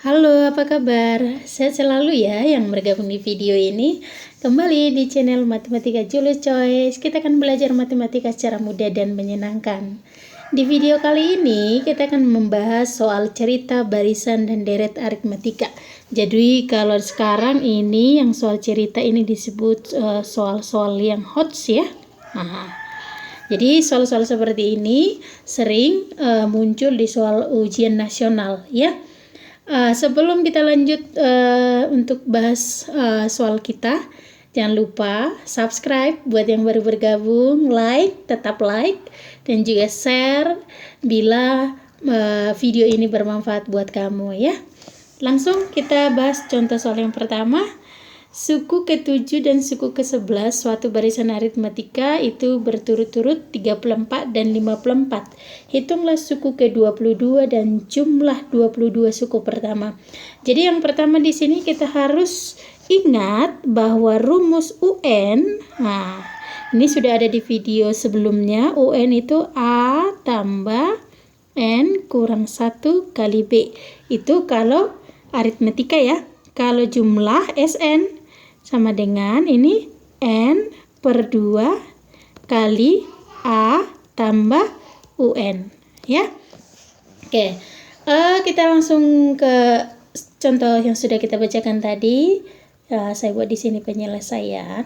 Halo, apa kabar? Sehat selalu ya yang bergabung di video ini. Kembali di channel Matematika Julius Choice, kita akan belajar matematika secara mudah dan menyenangkan. Di video kali ini, kita akan membahas soal cerita, barisan, dan deret aritmatika. Jadi, kalau sekarang ini, yang soal cerita ini disebut soal-soal yang hot ya. Jadi, soal-soal seperti ini sering muncul di soal ujian nasional ya. Sebelum kita lanjut untuk bahas soal kita, jangan lupa subscribe buat yang baru bergabung, tetap like, dan juga share bila video ini bermanfaat buat kamu ya. Langsung kita bahas contoh soal yang pertama. Suku ke-7 dan suku ke-11 suatu barisan aritmatika itu berturut-turut 34 dan 54. Hitunglah suku ke-22 dan jumlah 22 suku pertama. Jadi yang pertama di sini kita harus ingat bahwa rumus UN, ini sudah ada di video sebelumnya. UN itu A tambah N kurang 1 kali B. Itu kalau aritmatika ya. Kalau jumlah SN sama dengan ini N per 2 kali A tambah UN ya. Oke, kita langsung ke contoh yang sudah kita bacakan tadi. Saya buat di sini penyelesaian.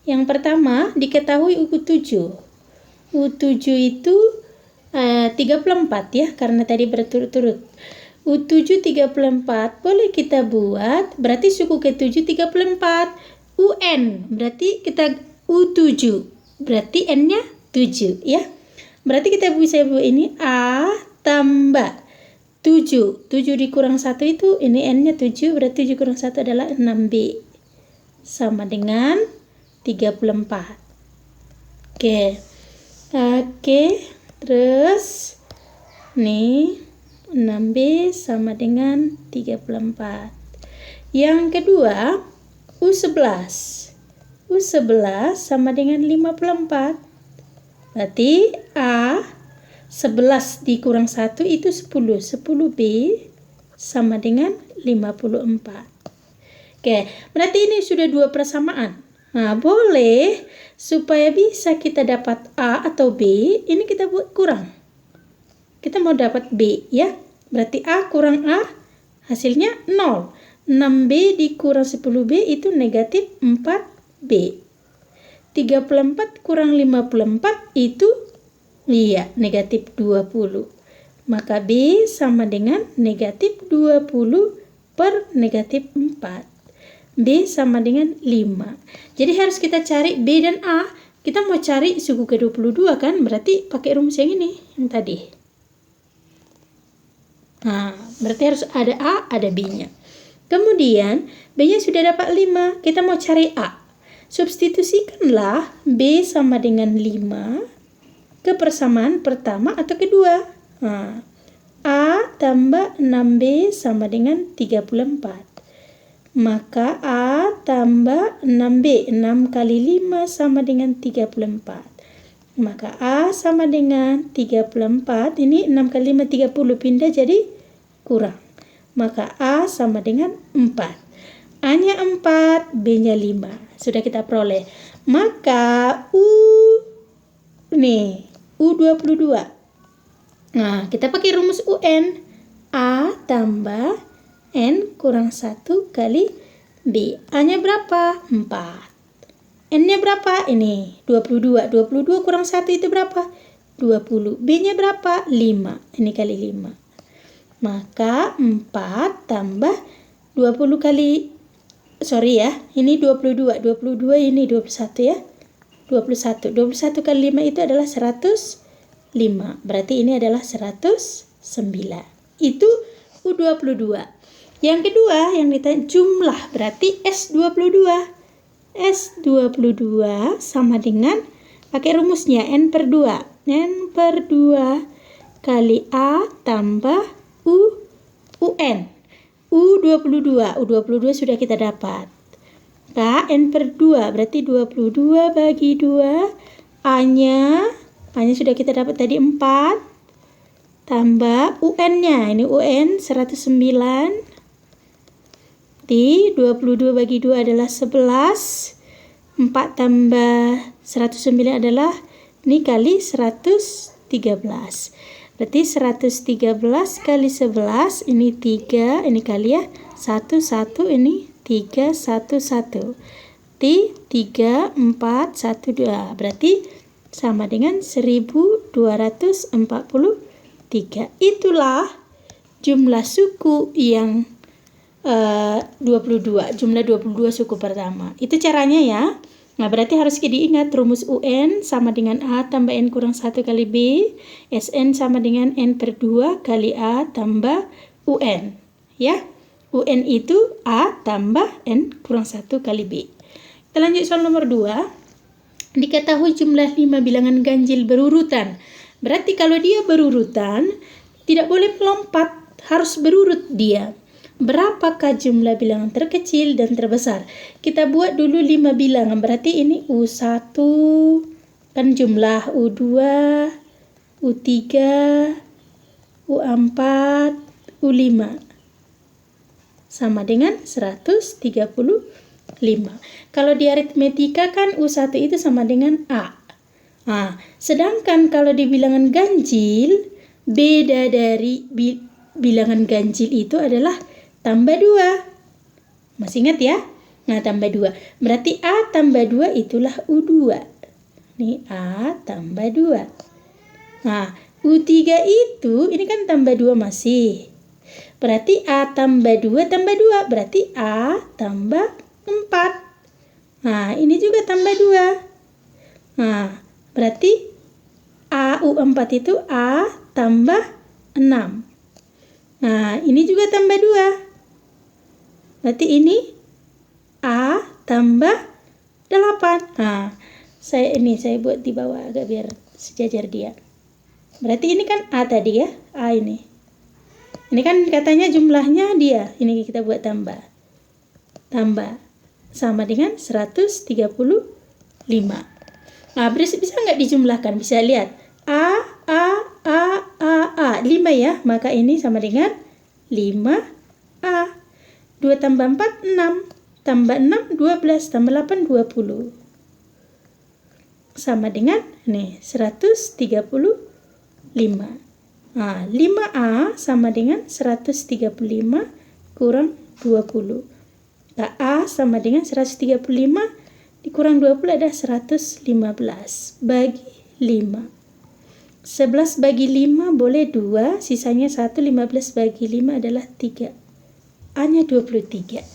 Yang pertama, diketahui U7. U7 itu 34 ya, karena tadi berturut-turut. U7 34 boleh kita buat, berarti suku ke-7 34. UN berarti kita U7, berarti N-nya 7 ya. Berarti kita bisa buat ini A tambah 7. 7 dikurang 1 itu ini N-nya 7, berarti 7 kurang 1 adalah 6B. Sama dengan 34. Oke, terus nih 6B sama dengan 34. Yang kedua, U11. U11 sama dengan 54. Berarti A 11 dikurang 1 itu 10. 10B sama dengan 54. Oke, berarti ini sudah dua persamaan. Boleh supaya bisa kita dapat A atau B, ini kita buat kurang. Kita mau dapat B ya. Berarti A kurang A hasilnya 0. 6B dikurang 10B itu negatif 4B. 34 kurang 54 itu negatif 20. Maka B sama dengan negatif 20 per negatif 4. B sama dengan 5. Jadi harus kita cari B dan A. Kita mau cari suku ke-22 kan, berarti pakai rumus yang ini, yang tadi. Berarti harus ada A, ada B-nya. Kemudian, B-nya sudah dapat 5. Kita mau cari A. Substitusikanlah B sama dengan 5 ke persamaan pertama atau kedua. A tambah 6B sama dengan 34. Maka A tambah 6B. 6 kali 5 sama dengan 34. Maka A sama dengan 34. Ini 6 kali 5, 30. Pindah jadi kurang. Maka A sama dengan 4. A-nya 4, B-nya 5. Sudah kita peroleh. Maka U22. Kita pakai rumus UN. A tambah N kurang 1 kali B. A-nya berapa? 4. N-nya berapa? Ini 22. 22 kurang 1 itu berapa? 20. B-nya berapa? 5. Ini kali 5. Maka 4 tambah 20 kali, ini 22. 22 ini 21 ya. 21. 21 kali 5 itu adalah 105. Berarti ini adalah 109. Itu U22. Yang kedua, yang ditanya jumlah, berarti S22. S22 sama dengan pakai rumusnya N per 2. N per 2 kali A tambah UN. U22. U22 sudah kita dapat. N per 2 berarti 22 bagi 2. A-nya sudah kita dapat tadi 4. tambah UN-nya. Ini UN 109. Di 22 bagi 2 adalah 11. 4 tambah 109 adalah ini kali 113. Berarti 113 kali 11 ini 3, ini kali ya. 1 1 ini 3 1 1. Di 3 4 1 2. Berarti sama dengan 1243. Itulah jumlah suku yang 22, jumlah 22 suku pertama. Itu caranya ya. Nah, berarti harus diingat rumus UN sama dengan A tambah N kurang 1 kali B. SN sama dengan N per 2 kali A tambah UN. Ya, UN itu A tambah N kurang 1 kali B. Kita lanjut soal nomor 2. Diketahui jumlah 5 bilangan ganjil berurutan. Berarti kalau dia berurutan, tidak boleh melompat, harus berurut dia. Berapakah jumlah bilangan terkecil dan terbesar? Kita buat dulu 5 bilangan. Berarti ini U1 kan jumlah, U2, U3, U4, U5 sama dengan 135. Kalau di aritmetika kan U1 itu sama dengan A. Nah, sedangkan kalau di bilangan ganjil, beda dari bilangan ganjil itu adalah tambah 2. Masih ingat ya? Nah, tambah 2. Berarti A tambah 2 itulah U2. Ini A tambah 2. Nah, U3 itu, ini kan tambah 2 masih. Berarti A tambah 2 tambah 2. Berarti A tambah 4. Nah, ini juga tambah 2. Nah, berarti A U4 itu A tambah 6. Nah, ini juga tambah 2. Berarti ini A tambah 8. Nah, saya buat di bawah agak biar sejajar dia. Berarti ini kan A tadi ya, A ini. Ini kan katanya jumlahnya dia. Ini kita buat tambah. Tambah sama dengan 135. Nah, bisa nggak dijumlahkan? Bisa lihat. A 5 ya, maka ini sama dengan 5A. 2 tambah 4, 6. Tambah 6, 12. Tambah 8, 20. Sama dengan nih, 135. Nah, 5A sama dengan 135 kurang 20. Nah, A sama dengan 135 dikurang 20 ada 115 bagi 5. 11 bagi 5 boleh 2, sisanya 1. 15 bagi 5 adalah 3. A-nya 23.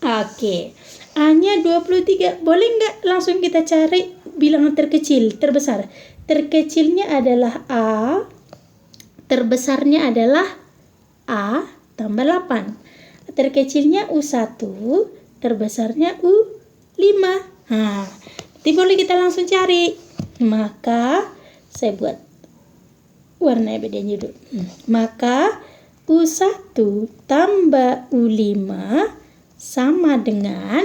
Oke, A-nya 23. Boleh nggak langsung kita cari bilangan terkecil, terbesar? Terkecilnya adalah A, terbesarnya adalah A tambah 8. Terkecilnya U1, terbesarnya U5. Nah, nanti boleh kita langsung cari. Maka saya buat warna bedanya dulu. Maka U1 tambah U5 sama dengan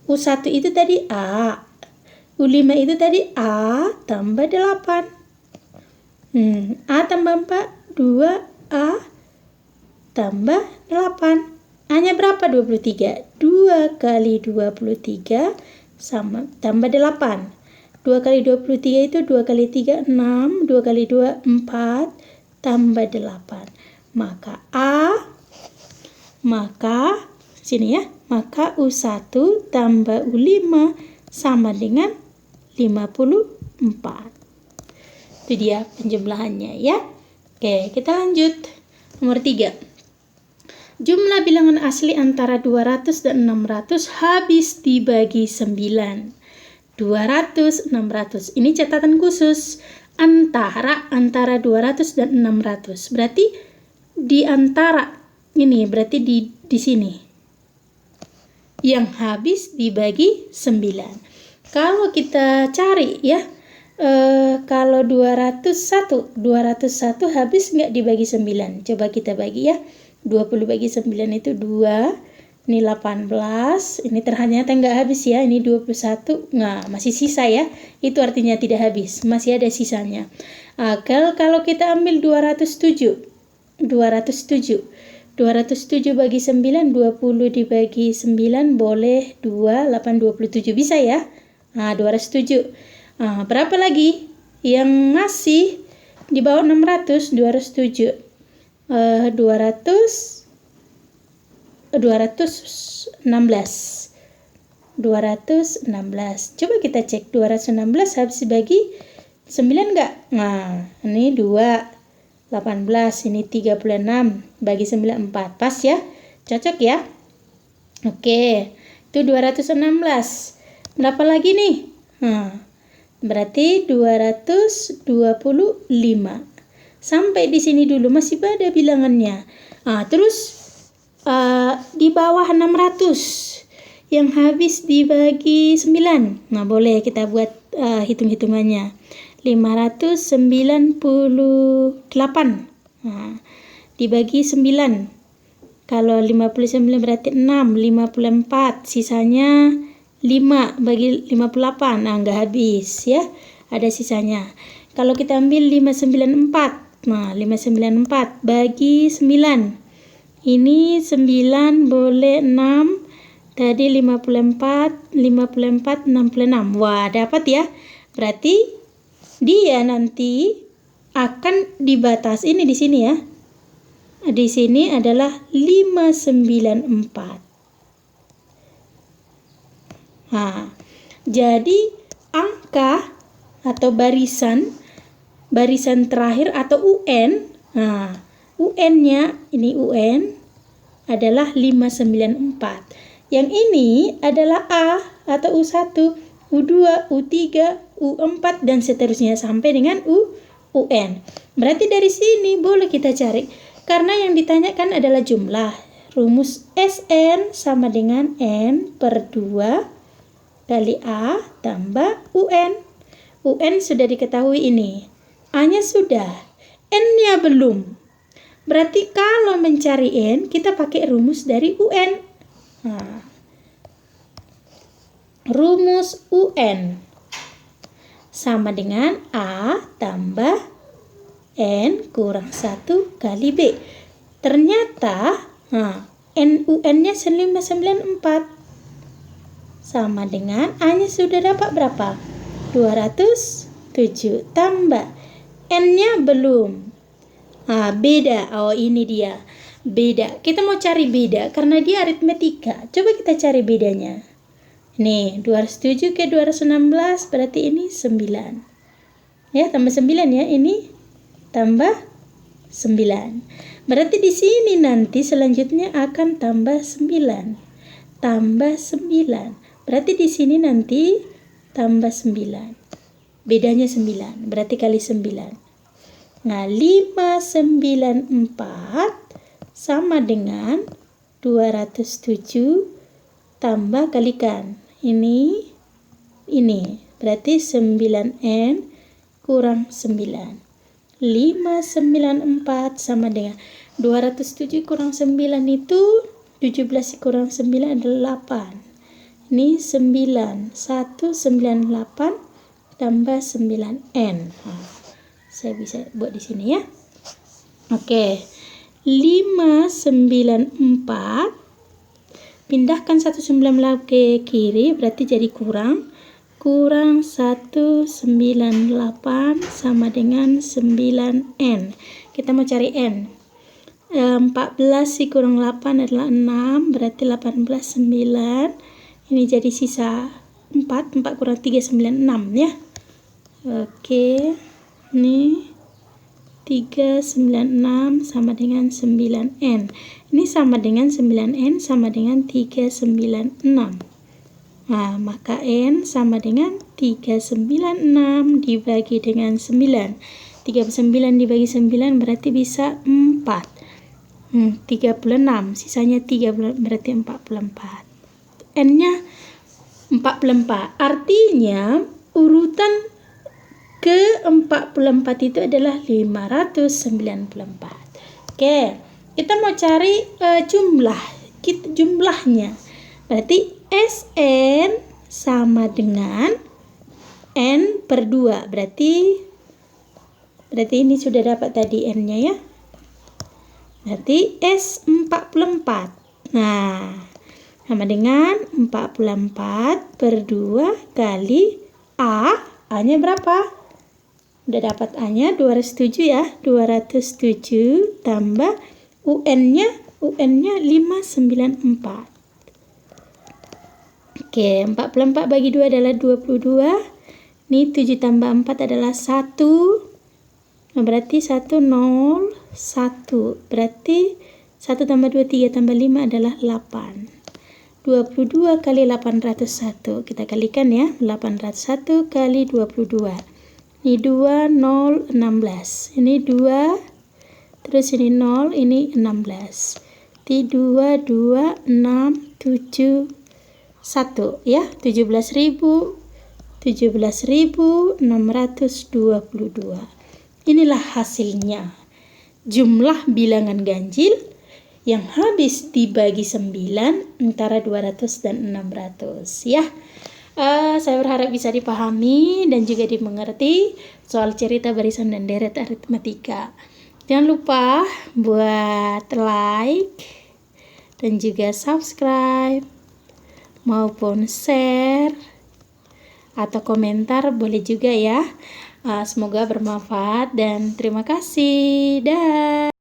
U1 itu tadi A. U5 itu tadi A tambah 8. A tambah 4, 2A tambah 8. A-nya berapa? 23. 2 kali 23 sama tambah 8. 2 kali 23 itu 2 kali 3, 6. 2 kali 2, 4. Tambah 8. Maka sini ya. Maka U1 tambah U5 sama dengan 54. Itu dia penjumlahannya ya. Oke, kita lanjut. Nomor 3. Jumlah bilangan asli antara 200 dan 600 habis dibagi 9. 200, 600. Ini catatan khusus. Antara 200 dan 600. Berarti di antara ini, berarti di sini. Yang habis dibagi 9. Kalau kita cari ya, kalau 201 habis nggak dibagi 9? Coba kita bagi ya. 20 bagi 9 itu 2. Ini 18, ini ternyata nggak habis ya, ini 21, nah masih sisa ya, itu artinya tidak habis, masih ada sisanya. Kalau kita ambil 207 bagi 9, 20 dibagi 9 boleh 2, 8, 27, bisa ya. Nah 207, berapa lagi yang masih di bawah 600? 207, 216. Coba kita cek 216 habis bagi 9 enggak? Nah, ini 2, 18, ini 36 bagi 9 4. Pas ya? Cocok ya? Oke. Itu 216. Berapa lagi nih? Berarti 225. Sampai di sini dulu masih ada bilangannya. Terus di bawah 600 yang habis dibagi 9. Nah, boleh kita buat hitung-hitungannya. 598. Nah, dibagi 9. Kalau 59 berarti 6, 54. Sisanya 5 bagi 58. Nah, enggak habis ya. Ada sisanya. Kalau kita ambil 594. Nah, 594 bagi 9. Ini 9 boleh 6. Tadi 54, 66. Wah, dapat ya. Berarti dia nanti akan dibatas ini di sini ya. Di sini adalah 594. Nah, jadi angka atau barisan terakhir atau UN. Nah, UN-nya ini UN adalah 594. Yang ini adalah A atau U1, U2, U3, U4 dan seterusnya sampai dengan UN. Berarti dari sini boleh kita cari karena yang ditanyakan adalah jumlah. Rumus SN sama dengan N per 2 kali A tambah UN. UN sudah diketahui ini. A-nya sudah, N-nya belum. Berarti kalau mencari N, kita pakai rumus dari UN. Nah, rumus UN sama dengan A tambah N kurang 1 kali B. Ternyata UN-nya 594 sama dengan A-nya sudah dapat berapa? 207 tambah N-nya belum. Beda. Oh, ini dia. Beda. Kita mau cari beda karena dia aritmetika. Coba kita cari bedanya. Nih, 207 ke 216 berarti ini 9. Ya, tambah 9 ya. Ini tambah 9. Berarti di sini nanti selanjutnya akan tambah 9. Tambah 9. Berarti di sini nanti tambah 9. Bedanya 9. Berarti kali 9. Nah, 594 sama dengan 207 tambah kalikan. Ini. Berarti 9N kurang 9. 594 sama dengan 207 kurang 9 itu 17 kurang 9 adalah 8. Ini 9. 198 tambah 9N. Saya bisa buat di sini ya. Oke. 594 pindahkan 198 ke kiri berarti jadi kurang 198 sama dengan 9N. Kita mau cari N. 14 kurang 8 adalah 6, berarti 18 9. Ini jadi sisa 4 kurang 3 9 6 ya. Oke. Ini 396 sama dengan 9N. Ini sama dengan 9N sama dengan 396. Nah, maka N sama dengan 396 dibagi dengan 9. 39 dibagi 9 berarti bisa 4. 36, sisanya 3 berarti 44. N-nya 44. Artinya urutan ke-44 itu adalah 594. Oke, kita mau cari jumlah jumlahnya. Berarti SN sama dengan N per 2. Berarti ini sudah dapat tadi N-nya ya. Berarti S44. Nah, sama dengan 44 per 2 kali A-nya berapa? Udah dapat A-nya 207 ya. 207 tambah UN-nya 594. Oke, 44 bagi 2 adalah 22. Ini 7 tambah 4 adalah 1. Nah, berarti 1, 0, 1. Berarti 1 tambah 2, 3 tambah 5 adalah 8. 22 kali 801. Kita kalikan ya. 801 kali 22. Ini 2, 0, 16. Ini 2. Terus ini 0, ini 16. Di 2, 2, 6, 7, 1 ya. 17.622. Inilah hasilnya. Jumlah bilangan ganjil yang habis dibagi 9 antara 200 dan 600 ya. Saya berharap bisa dipahami dan juga dimengerti soal cerita barisan dan deret aritmatika. Jangan lupa buat like dan juga subscribe maupun share atau komentar boleh juga ya. Semoga bermanfaat dan terima kasih. Dah.